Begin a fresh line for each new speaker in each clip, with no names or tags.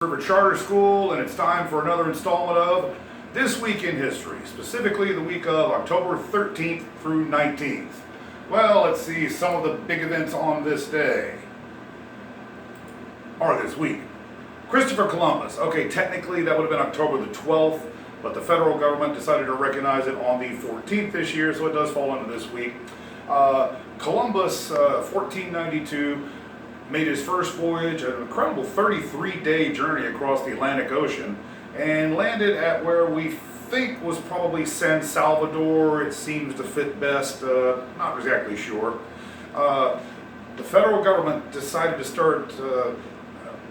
River Charter School, and it's time for another installment of This Week in History, specifically the week of October 13th through 19th. Well, let's see some of the big events on this day, or this week. Christopher Columbus. Okay, technically that would have been October the 12th, but the federal government decided to recognize it on the 14th this year, so it does fall into this week. Columbus, 1492, made his first voyage, an incredible 33-day journey across the Atlantic Ocean, and landed at where we think was probably San Salvador. It seems to fit best, not exactly sure. The federal government decided to start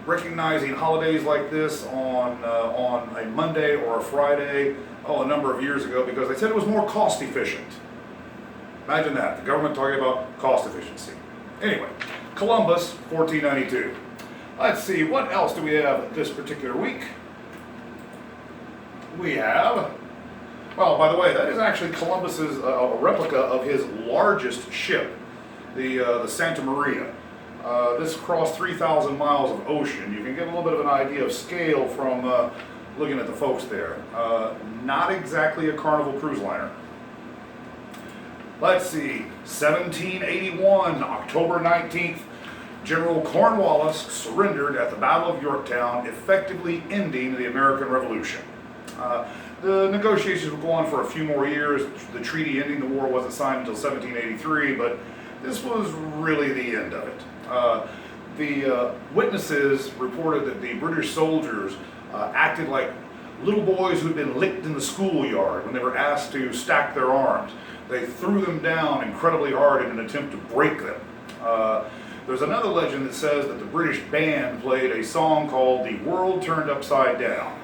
recognizing holidays like this on a Monday or a Friday, a number of years ago, because they said it was more cost efficient. Imagine that, the government talking about cost efficiency. Anyway, Columbus, 1492. Let's see, what else do we have this particular week? We have, well, by the way, that is actually Columbus's a replica of his largest ship, the Santa Maria. This crossed 3,000 miles of ocean. You can get a little bit of an idea of scale from looking at the folks there. Not exactly a Carnival cruise liner. Let's see, 1781, October 19th, General Cornwallis surrendered at the Battle of Yorktown, effectively ending the American Revolution. The negotiations would go on for a few more years. The treaty ending the war wasn't signed until 1783, but this was really the end of it. The witnesses reported that the British soldiers acted like little boys who'd been licked in the schoolyard when they were asked to stack their arms. They threw them down incredibly hard in an attempt to break them. There's another legend that says that the British band played a song called "The World Turned Upside Down,"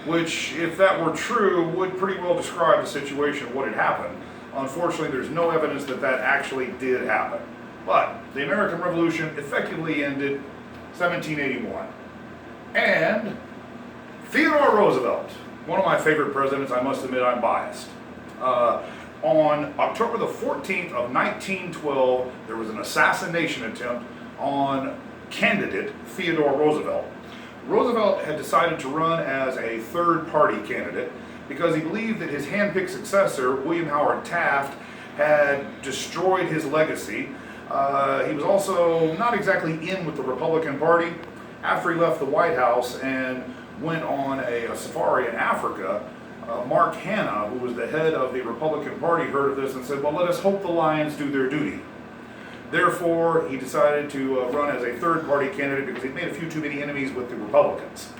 which, if that were true, would pretty well describe the situation of what had happened. Unfortunately, there's no evidence that that actually did happen. But the American Revolution effectively ended 1781. And Theodore Roosevelt, one of my favorite presidents. I must admit I'm biased. On October the 14th of 1912, there was an assassination attempt on candidate Theodore Roosevelt. Roosevelt had decided to run as a third-party candidate because he believed that his hand-picked successor, William Howard Taft, had destroyed his legacy. He was also not exactly in with the Republican Party. After he left the White House and went on a safari in Africa, Mark Hanna, who was the head of the Republican Party, heard of this and said, well, let us hope the lions do their duty. Therefore, he decided to run as a third-party candidate because he'd made a few too many enemies with the Republicans.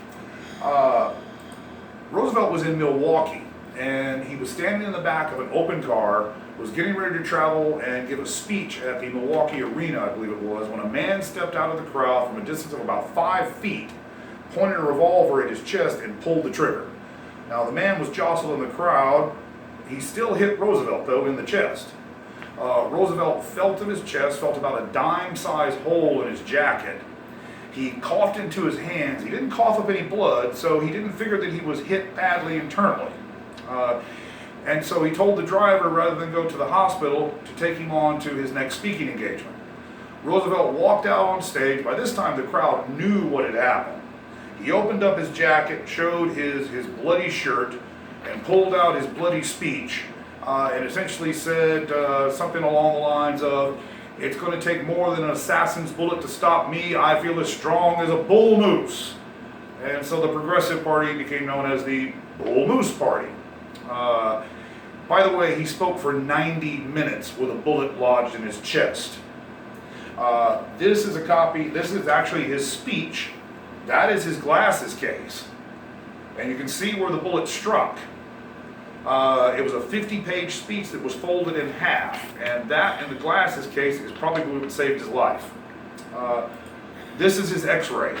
Roosevelt was in Milwaukee, and he was standing in the back of an open car, was getting ready to travel and give a speech at the Milwaukee Arena, I believe it was, when a man stepped out of the crowd from a distance of about 5 feet, pointed a revolver at his chest, and pulled the trigger. Now, the man was jostled in the crowd. He still hit Roosevelt, though, in the chest. Roosevelt felt of his chest, felt about a dime-sized hole in his jacket. He coughed into his hands. He didn't cough up any blood, so he didn't figure that he was hit badly internally. And so he told the driver, rather than go to the hospital, to take him on to his next speaking engagement. Roosevelt walked out on stage. By this time, the crowd knew what had happened. He opened up his jacket, showed his bloody shirt, and pulled out his bloody speech, and essentially said something along the lines of, "It's going to take more than an assassin's bullet to stop me. I feel as strong as a bull moose." And so the Progressive Party became known as the Bull Moose Party. By the way, he spoke for 90 minutes with a bullet lodged in his chest. This is a copy, this is actually his speech. That is his glasses case. And you can see where the bullet struck. It was a 50-page speech that was folded in half. And that in the glasses case is probably what saved his life. This is his x-ray.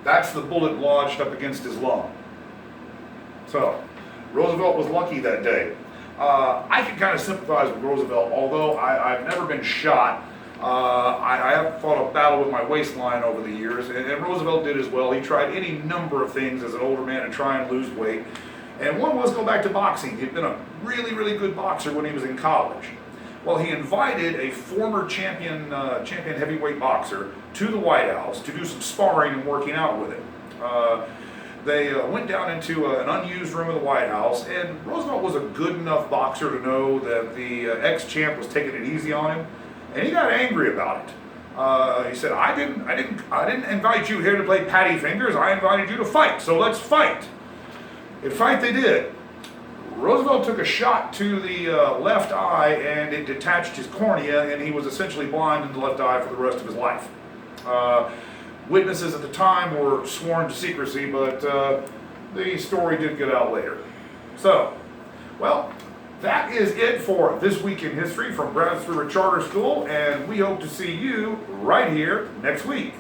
That's the bullet lodged up against his lung. So, Roosevelt was lucky that day. I can kind of sympathize with Roosevelt, although I've never been shot. I have fought a battle with my waistline over the years, and Roosevelt did as well. He tried any number of things as an older man to try and lose weight. And one was go back to boxing. He'd been a really, really good boxer when he was in college. Well, he invited a former champion heavyweight boxer to the White House to do some sparring and working out with him. They went down into an unused room of the White House, and Roosevelt was a good enough boxer to know that the ex-champ was taking it easy on him, and he got angry about it. He said, "I didn't invite you here to play patty fingers. I invited you to fight. So let's fight." And fight they did. Roosevelt took a shot to the left eye, and it detached his cornea, and he was essentially blind in the left eye for the rest of his life. Witnesses at the time were sworn to secrecy, but the story did get out later. So, well, that is it for This Week in History from Brazos River Charter School, and we hope to see you right here next week.